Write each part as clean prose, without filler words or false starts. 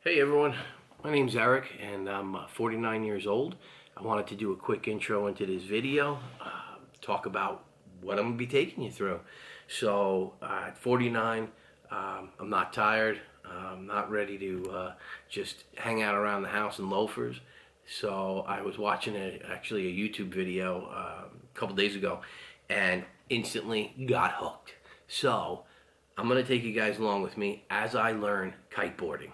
Hey everyone, my name's Eric and I'm 49 years old. I wanted to do a quick intro into this video, talk about what I'm going to be taking you through. So at 49, I'm not tired, I'm not ready to just hang out around the house in loafers. So I was watching actually a YouTube video a couple days ago and instantly got hooked. So I'm going to take you guys along with me as I learn kiteboarding.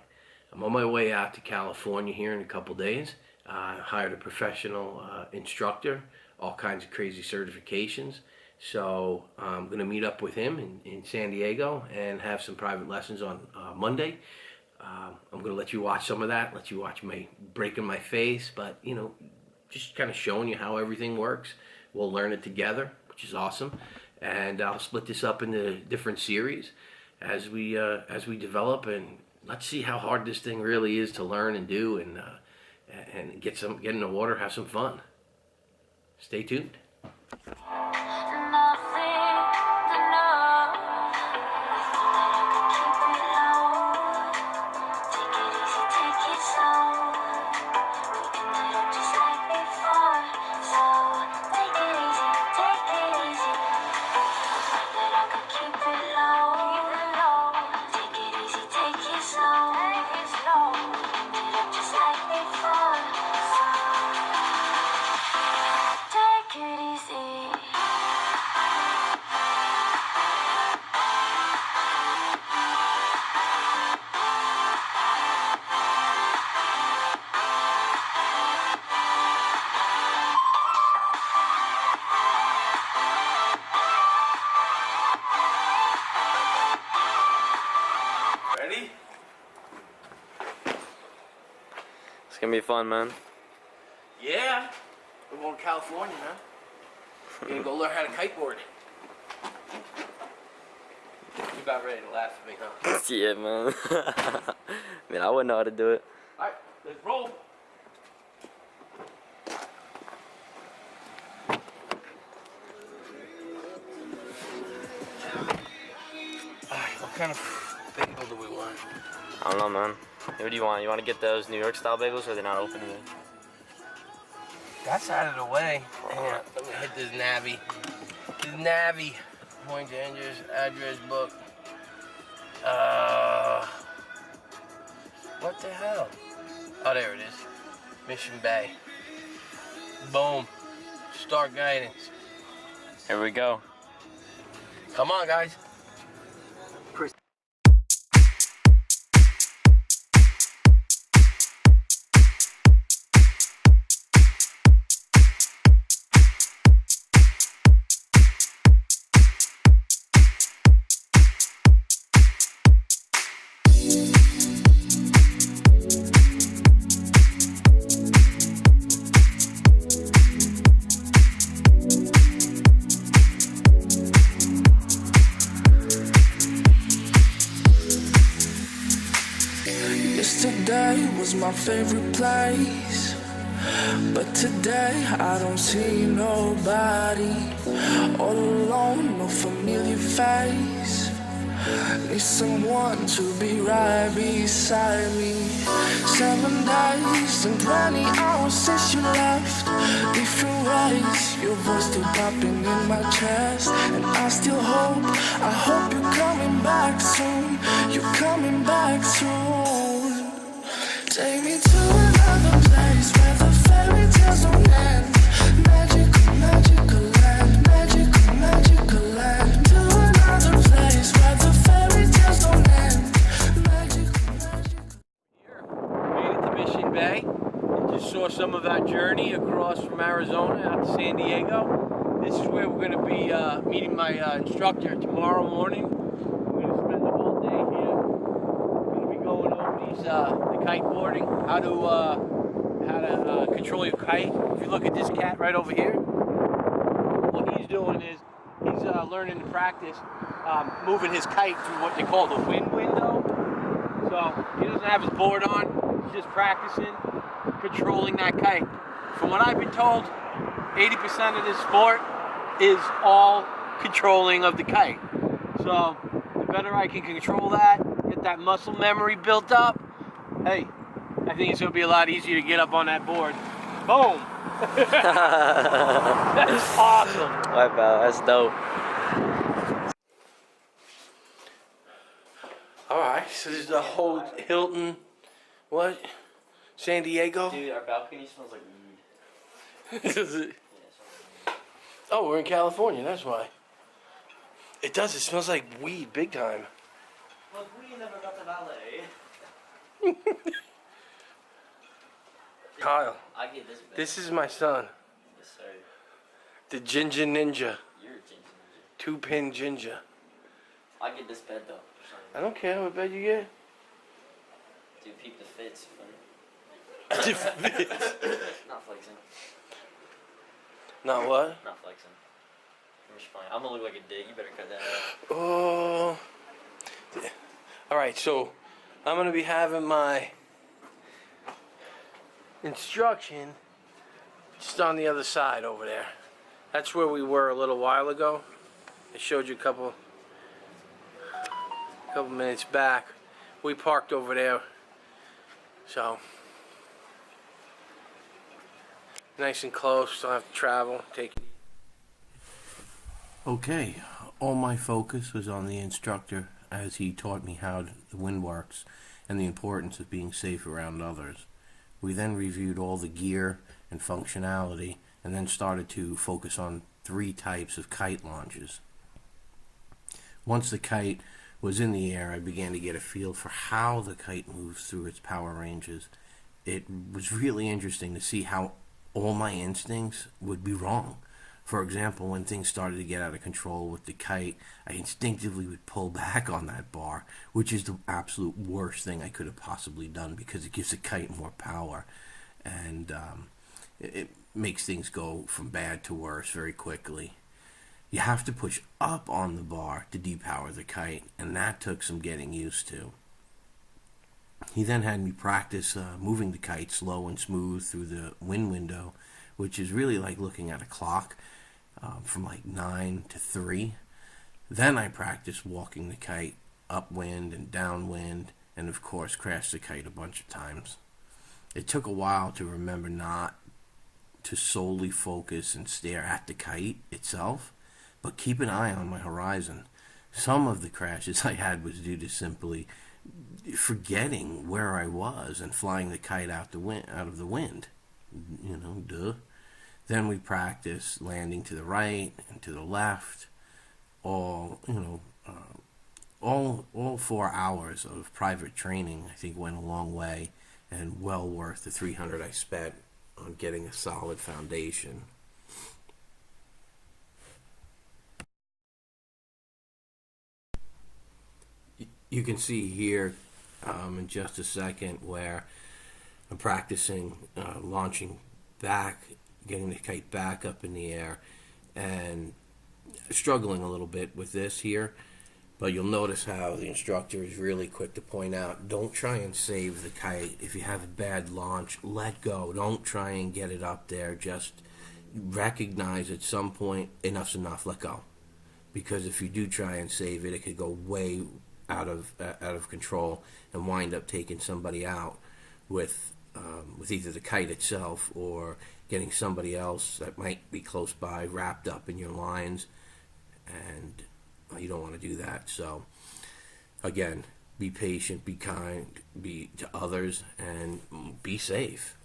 I'm on my way out to California here in a couple days. I hired a professional instructor, all kinds of crazy certifications. So I'm going to meet up with him in San Diego and have some private lessons on Monday. I'm going to let you watch some of that, let you watch me breaking my face, but just kind of showing you how everything works. We'll learn it together, which is awesome. And I'll split this up into different series as we develop, and let's see how hard this thing really is to learn and do, and get in the water, have some fun. Stay tuned. Ready? It's gonna be fun, man. Yeah. We're going to California, man. We're going to go learn how to kiteboard. You about ready to laugh at me, huh? Yeah, man. I mean, I wouldn't know how to do it. Alright, let's roll. Alright, what kind of bagel do we want? I don't know, man. What do you want? You want to get those New York style bagels, or they're not open yet? That's out of the way. Hang on, let me hit this navy. This navy. Point Dangerous address book. What the hell? Oh, there it is. Mission Bay. Boom. Start guidance. Here we go. Come on, guys. Yesterday was my favorite place, but today I don't see nobody. All alone, no familiar face. Need someone to be right beside me. 7 days and 20 hours since you left. Different ways, your voice still popping in my chest. And I still hope, I hope you're coming back soon. You're coming back soon. Take me to another place where the fairy tales don't end. Magical, magical land, magical, magical land. To another place where the fairy tales don't end. Magical, magical. Here, made it to Mission Bay. And just saw some of our journey across from Arizona out to San Diego. This is where we're going to be meeting my instructor tomorrow morning. We're going to spend the whole day here. We're going to be going over these the kiteboarding, how to control your kite. If you look at this cat right over here, what he's doing is he's learning to practice moving his kite through what they call the wind window. So he doesn't have his board on, he's just practicing controlling that kite. From what I've been told, 80% of this sport is all controlling of the kite. So the better I can control that, get that muscle memory built up, Hey, I think it's going to be a lot easier to get up on that board. Boom! That's awesome! Wipe out, that's dope. Alright, so this is the whole Hilton, what? San Diego? Dude, our balcony smells like weed. Does it? Oh, we're in California, that's why. It does, it smells like weed big time. Look, we never got to ballet. Kyle, I get this bed. this is my son, Yes, sir. the Ginger Ninja, You're a ginger ninja. 2-pin ginger. I get this bed though. I don't care what bed you get. Dude, peep the fits. Not Not flexing. what? Not flexing. I'm just playing. I'm gonna look like a dick. You better cut that out. Oh. Alright, so I'm going to be having my instruction just on the other side over there. That's where we were a little while ago. I showed you a couple minutes back. We parked over there. So nice and close, don't have to travel. Okay, all my focus was on the instructor as he taught me how the wind works and the importance of being safe around others. We then reviewed all the gear and functionality and then started to focus on 3 types of kite launches. Once the kite was in the air, I began to get a feel for how the kite moves through its power ranges. It was really interesting to see how all my instincts would be wrong. For example, when things started to get out of control with the kite, I instinctively would pull back on that bar, which is the absolute worst thing I could have possibly done because it gives the kite more power. And it makes things go from bad to worse very quickly. You have to push up on the bar to depower the kite, and that took some getting used to. He then had me practice moving the kite slow and smooth through the wind window, which is really like looking at a clock from like 9 to 3. Then I practiced walking the kite upwind and downwind, and of course crashed the kite a bunch of times. It took a while to remember not to solely focus and stare at the kite itself, but keep an eye on my horizon. Some of the crashes I had was due to simply forgetting where I was and flying the kite out of the wind. You know, duh. Then we practiced landing to the right and to the left. All 4 hours of private training, I think, went a long way and well worth the $300 I spent on getting a solid foundation. You can see here in just a second where I'm practicing launching back, getting the kite back up in the air, and struggling a little bit with this here. But you'll notice how the instructor is really quick to point out, don't try and save the kite. If you have a bad launch, let go. Don't try and get it up there. Just recognize at some point, enough's enough, let go. Because if you do try and save it, it could go way out of control and wind up taking somebody out with either the kite itself or getting somebody else that might be close by wrapped up in your lines, and you don't want to do that. So again, be patient, be kind, be to others, and be safe,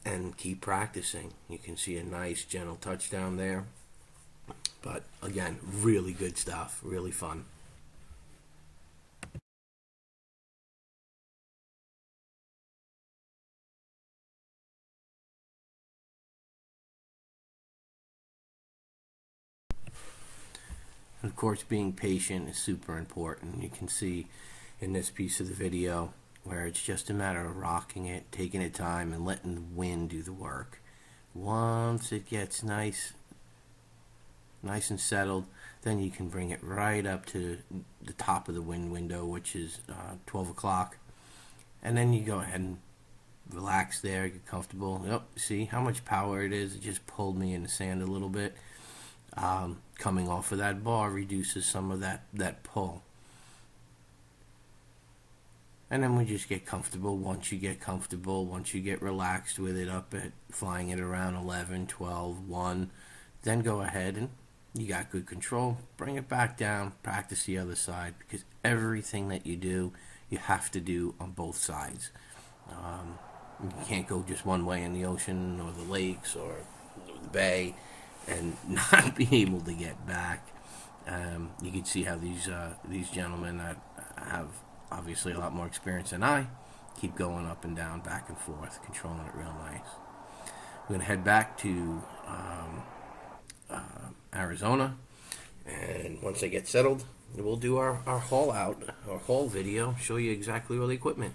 and keep practicing. You can see a nice gentle touchdown there, but again, really good stuff, really fun. Of course, being patient is super important. You can see in this piece of the video where it's just a matter of rocking it, taking it time, and letting the wind do the work. Once it gets nice and settled, then you can bring it right up to the top of the wind window, which is 12 o'clock. And then you go ahead and relax there, get comfortable. Yep, see how much power it is? It just pulled me in the sand a little bit. Coming off of that bar reduces some of that pull. And then we just get comfortable. Once you get comfortable, once you get relaxed with it, up at flying it around 11, 12, 1, then go ahead and you got good control. Bring it back down, practice the other side, because everything that you do, you have to do on both sides. You can't go just one way in the ocean or the lakes or the bay and not be able to get back. You can see how these gentlemen that have obviously a lot more experience than I keep going up and down, back and forth, controlling it real nice. We're going to head back to Arizona, and once I get settled, we'll do our haul out, our haul video, show you exactly all the equipment.